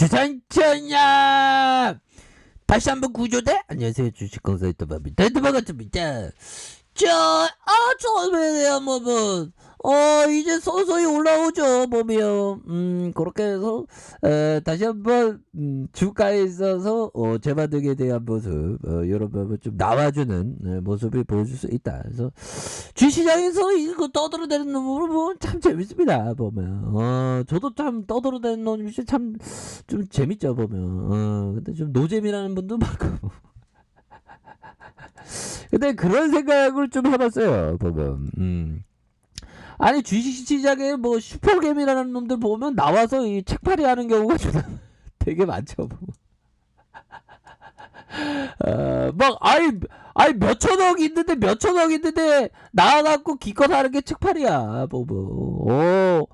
주상천야 다시 한번 구조대. 안녕하세요, 주식공사 유튜버입니다. 반갑습니다. 처음에야 이제 서서히 올라오죠, 보면. 그렇게 해서, 다시 한번, 주가에 있어서, 재반등에 대한 모습, 여러분, 좀 나와주는 모습을 보여줄 수 있다. 그래서, 주시장에서 이거 떠들어대는 놈을 보면 참 재밌습니다, 보면. 저도 참 떠들어대는 놈이 참, 좀 재밌죠, 보면. 근데 좀 노잼이라는 분도 많고. 근데 그런 생각을 좀 해봤어요, 보면. 아니, 주식시장에 뭐 슈퍼겜이라는 놈들 보면 나와서 이 책팔이 하는 경우가 좀 되게 많죠, 보면. 몇천억 있는데 나와갖고 기껏 하는 게 책팔이야, 보면.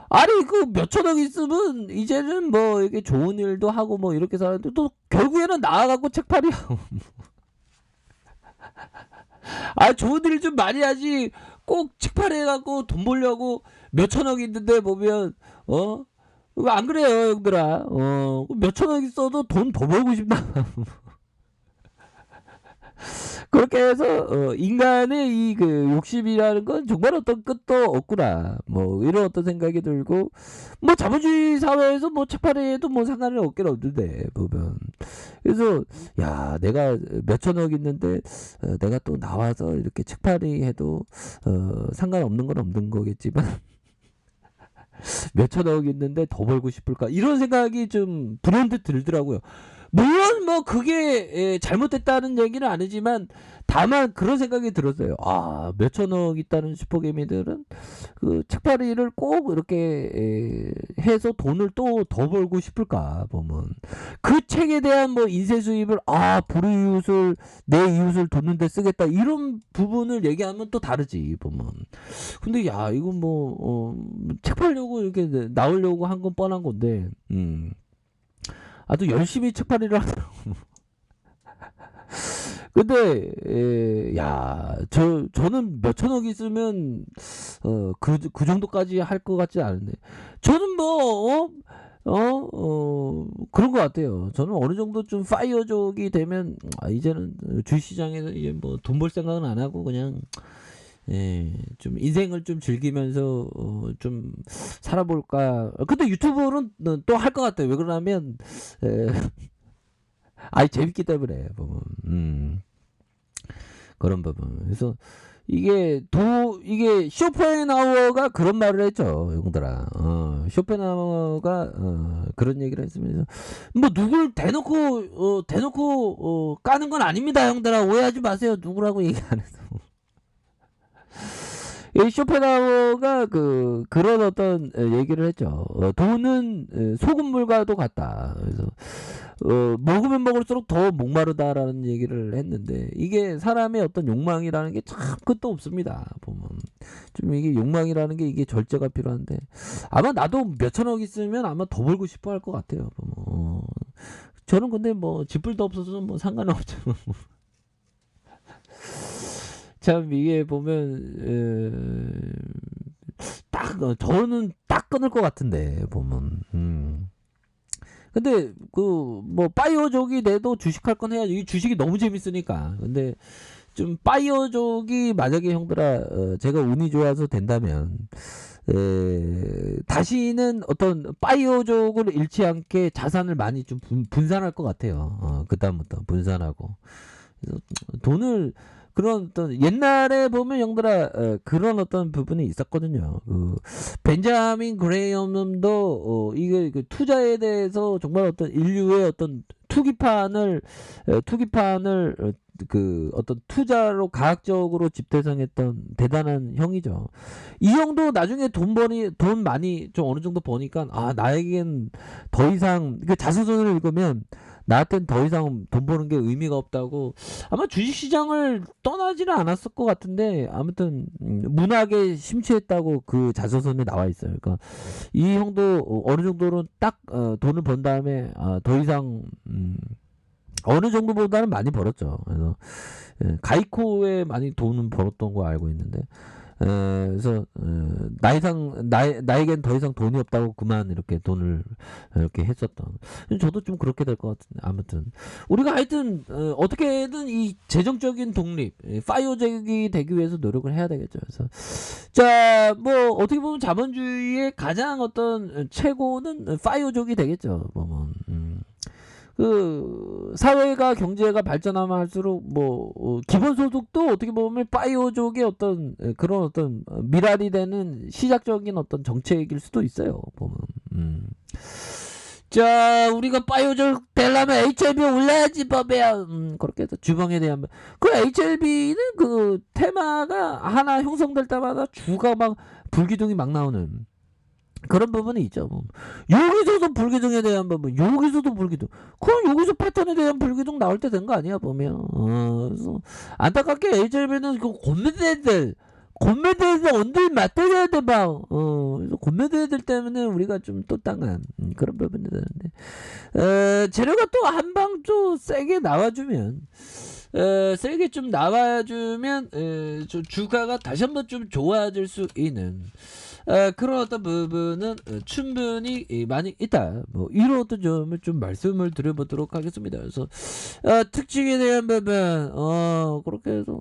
아니, 그 몇천억 있으면 이제는 뭐 이게 좋은 일도 하고 뭐 이렇게 사는데 또 결국에는 나와갖고 책팔이야. 좋은 일 좀 많이 하지. 꼭 책팔해갖고 돈 벌려고 몇천억 있는데 보면, 그거 안 그래요, 형들아. 몇천억 있어도 돈 더 벌고 싶나. 그렇게 해서, 인간의 이 그 욕심이라는 건 정말 어떤 끝도 없구나. 뭐, 이런 어떤 생각이 들고, 뭐, 자본주의 사회에서 뭐, 책팔이해도 뭐, 상관은 없긴 없는데, 보면. 그래서, 야, 내가 몇천억 있는데, 내가 또 나와서 이렇게 책팔이 해도, 상관없는 건 없는 거겠지만, 몇천억 있는데 더 벌고 싶을까? 이런 생각이 좀 불현듯 들더라고요. 물론 뭐 그게 잘못됐다는 얘기는 아니지만 다만 그런 생각이 들었어요. 몇천억 있다는 슈퍼개미들은 그 책팔이를 꼭 이렇게 해서 돈을 또 더 벌고 싶을까 보면 그 책에 대한 뭐 인쇄 수입을 불이웃을 내 이웃을 돕는데 쓰겠다 이런 부분을 얘기하면 또 다르지 보면. 근데 야 이건 책 팔려고 이렇게 나오려고 한 건 뻔한 건데. 아주 열심히 책팔이를 하더라고. 근데 저는 몇천억 있으면 그 정도까지 할 것 같지 않은데 저는 그런 것 같아요. 저는 어느 정도 좀 파이어족이 되면 이제는 주시장에서 이제 뭐 돈 벌 생각은 안 하고 그냥 좀 인생을 좀 즐기면서 좀 살아볼까. 근데 유튜브는 또 할 것 같아요. 왜 그러냐면 재밌기 때문에 보면 그런 부분. 그래서 이게 쇼펜하우어가 그런 말을 했죠, 형들아. 쇼펜하우어가 그런 얘기를 했으면서 뭐 누굴 대놓고 까는 건 아닙니다, 형들아. 오해하지 마세요. 누구라고 얘기 안 해서. 이 쇼펜하우어가 그런 어떤 얘기를 했죠. 돈은 소금물과도 같다. 그래서 먹으면 먹을수록 더 목마르다라는 얘기를 했는데 이게 사람의 어떤 욕망이라는 게 참 끝도 없습니다. 보면 좀 이게 욕망이라는 게 이게 절제가 필요한데 아마 나도 몇천억 있으면 아마 더 벌고 싶어 할 것 같아요. 보면 저는 근데 뭐 지불도 없어서 뭐 상관없죠. 참 이게 보면 저는 딱 끊을 것 같은데 보면. 근데 뭐 파이어족이 돼도 주식할 건 해야지. 이 주식이 너무 재밌으니까. 근데 좀 파이어족이 만약에 형들아 제가 운이 좋아서 된다면 다시는 어떤 파이어족을 잃지 않게 자산을 많이 좀 분산할 것 같아요. 그다음부터 분산하고. 그래서 돈을 그런 어떤 옛날에 보면 형들아 그런 어떤 부분이 있었거든요. 벤자민 그레이엄도 이게 투자에 대해서 정말 어떤 인류의 어떤 투기판을 어떤 투자로 가학적으로 집대성했던 대단한 형이죠. 이 형도 나중에 돈 많이 좀 어느 정도 버니까 나에겐 더 이상 자서전을 읽으면 나한테는 더 이상 돈 버는 게 의미가 없다고 아마 주식시장을 떠나지는 않았을 것 같은데 아무튼 문학에 심취했다고 그 자서전에 나와 있어요. 그러니까 이 형도 어느 정도는 딱 돈을 번 다음에 더 이상 어느 정도보다는 많이 벌었죠. 그래서 가이코에 많이 돈은 벌었던 거 알고 있는데 그래서 나에겐 더 이상 돈이 없다고 그만 이렇게 돈을 이렇게 했었던. 저도 좀 그렇게 될 것 같은데 아무튼 우리가 하여튼 어떻게든 이 재정적인 독립, 파이어족이 되기 위해서 노력을 해야 되겠죠. 그래서 자, 뭐 어떻게 보면 자본주의의 가장 어떤 최고는 파이어족이 되겠죠. 보면. 그 사회가 경제가 발전하면 할수록 뭐 기본소득도 어떻게 보면 파이어족의 어떤 그런 어떤 미랄이 되는 시작적인 어떤 정책일 수도 있어요. 보면. 자, 우리가 파이어족 되려면 HLB 올려야지 법이야. 그렇게 해서 주방에 대한 그 HLB는 그 테마가 하나 형성될 때마다 주가 막 불기둥이 막 나오는 그런 부분이 있죠. 뭐. 여기서도 불기둥에 대한 부분, 여기서도 불기둥. 그럼 여기서 패턴에 대한 불기둥 나올 때 된 거 아니야 보면. 그래서 안타깝게 HLB는 그 곤매대들 언들 맞대야 돼 봐. 그래서 곤매대들 때문에 우리가 좀 또 당한 그런 부분이 되는데. 재료가 또 한 방 좀 세게 나와주면. 세게 좀 나와주면 주가가 다시 한번 좀 좋아질 수 있는 그런 어떤 부분은 충분히 많이 있다. 뭐 이런 어떤 점을 좀 말씀을 드려보도록 하겠습니다. 그래서 특징에 대한 부분 그렇게 해서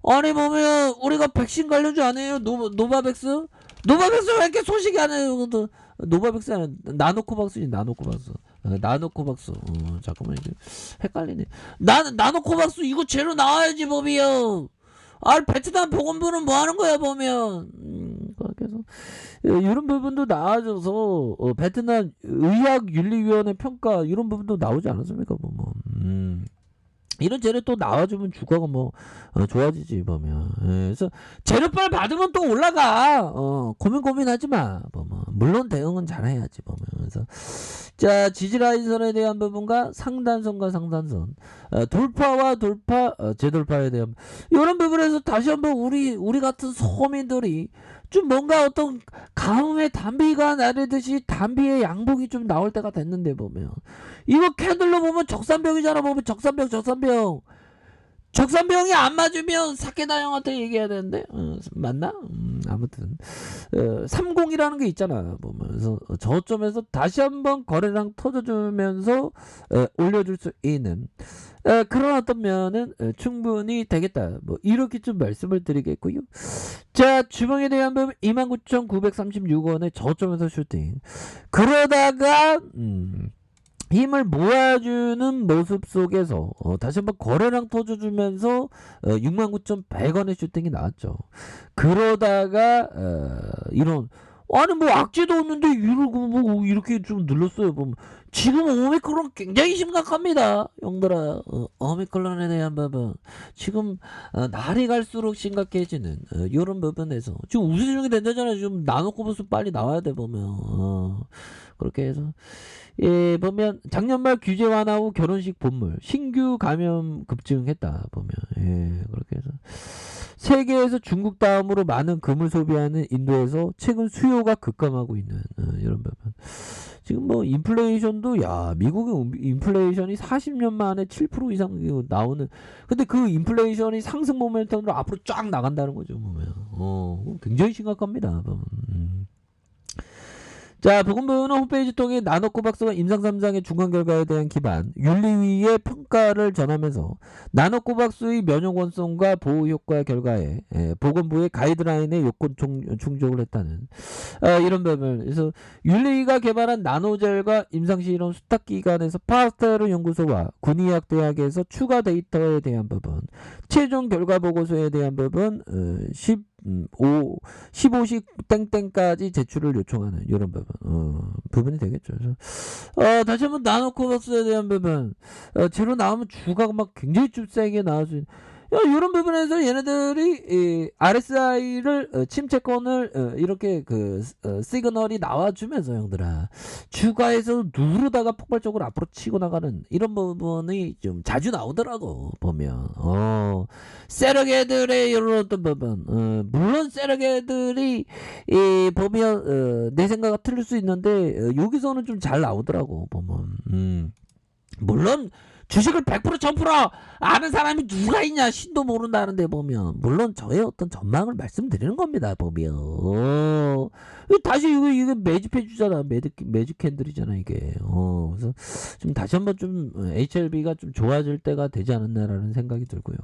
아니 보면 우리가 백신 관련주 아니에요? 노바백스? 노바백스 왜 이렇게 소식이 안 해요? 노바백스 아니야. 나노코박스지 나노코박스. 나노코박스. 잠깐만 이게 헷갈리네. 나노코박스 이거 재료 나와야지 법이요. 베트남 보건부는 뭐 하는 거야 보면. 그래서 이런 부분도 나와줘서 베트남 의학윤리위원회 평가 이런 부분도 나오지 않았습니까 보면. 이런 재료 또 나와주면 주가가 뭐 좋아지지 보면. 그래서 재료빨 받으면 또 올라가. 고민하지 마 보면. 물론 대응은 잘해야지 보면. 그래서 자, 지지라인선에 대한 부분과 상단선과 상단선, 돌파와 돌파, 재돌파에 대한 이런 부분에서 다시 한번 우리 같은 서민들이 좀 뭔가 어떤 가뭄에 단비가 나르듯이 단비의 양복이 좀 나올 때가 됐는데 보면 이거 캔들로 보면 적산병이잖아. 보면 적산병이 안 맞으면 사케다 형한테 얘기해야 되는데 맞나? 아무튼 30이라는 게 있잖아 보면서 저점에서 다시 한번 거래량 터져주면서 올려줄 수 있는 그런 어떤 면은 충분히 되겠다. 뭐 이렇게 좀 말씀을 드리겠고요. 자, 주봉에 대한 부분 29,936원의 저점에서 슈팅. 그러다가 힘을 모아주는 모습 속에서 다시 한번 거래량 터져주면서 69,100원의 슈팅이 나왔죠. 그러다가 이런 아니 뭐 악재도 없는데 이러고 뭐 이렇게 좀 눌렀어요. 보면 지금 오미크론 굉장히 심각합니다, 형들아. 오미크론에 대한 부분 지금 날이 갈수록 심각해지는 이런 부분에서 지금 우세 중이 된다잖아요. 지금 나노코버스 빨리 나와야 돼 보면. 그렇게 해서 보면 작년 말 규제 완화 후 결혼식 본물 신규 감염 급증했다 보면. 그렇게 해서 세계에서 중국 다음으로 많은 금을 소비하는 인도에서 최근 수요가 급감하고 있는 이런 부분. 지금 뭐 인플레이션도 미국의 인플레이션이 40년 만에 7% 이상 나오는. 근데 그 인플레이션이 상승 모멘텀으로 앞으로 쫙 나간다는 거죠 보면. 굉장히 심각합니다. 자, 보건부는 홈페이지 통해 나노코박스와 임상3장의 중간 결과에 대한 기반, 윤리위의 평가를 전하면서 나노코박스의 면역원성과 보호효과 결과에 보건부의 가이드라인의 요건 충족을 했다는 이런 부분. 그래서 윤리위가 개발한 나노젤과 임상실험 수탁기관에서 파스테르 연구소와 군의학대학에서 추가 데이터에 대한 부분, 최종 결과 보고서에 대한 부분 15식 땡땡까지 제출을 요청하는 이런 부분이 되겠죠. 그래서 다시 한번 나노코박스에 대한 부분 재료 나오면 주가가 막 굉장히 좀 세게 나올 수 있는 이런 부분에서 얘네들이 RSI를 침체권을 이렇게 시그널이 나와주면서 형들아 주가에서 누르다가 폭발적으로 앞으로 치고 나가는 이런 부분이 좀 자주 나오더라고 보면. 세력애들의 이런 어떤 부분 물론 세력애들이 보면 내 생각은 틀릴 수 있는데 여기서는 좀 잘 나오더라고 보면. 물론 주식을 100% 1000% 아는 사람이 누가 있냐, 신도 모른다는데 보면. 물론 저의 어떤 전망을 말씀드리는 겁니다, 보면. 다시 이거 매집해 주잖아. 매직 캔들이잖아, 이게. 그래서 좀 다시 한번 좀 HLB가 좀 좋아질 때가 되지 않았나라는 생각이 들고요.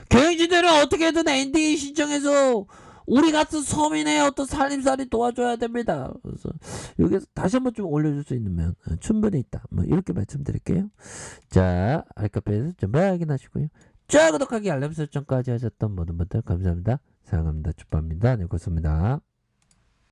경영진들은 어떻게든 엔딩 신청해서 우리 같은 서민의 어떤 살림살이 도와줘야 됩니다. 그래서 여기서 다시 한번 좀 올려줄 수 있는 충분히 있다. 뭐 이렇게 말씀드릴게요. 자, 알카페에서 좀 확인하시고요. 자, 구독하기 알람 설정까지 하셨던 모든 분들 감사합니다. 사랑합니다. 축복합니다. 네, 고맙습니다.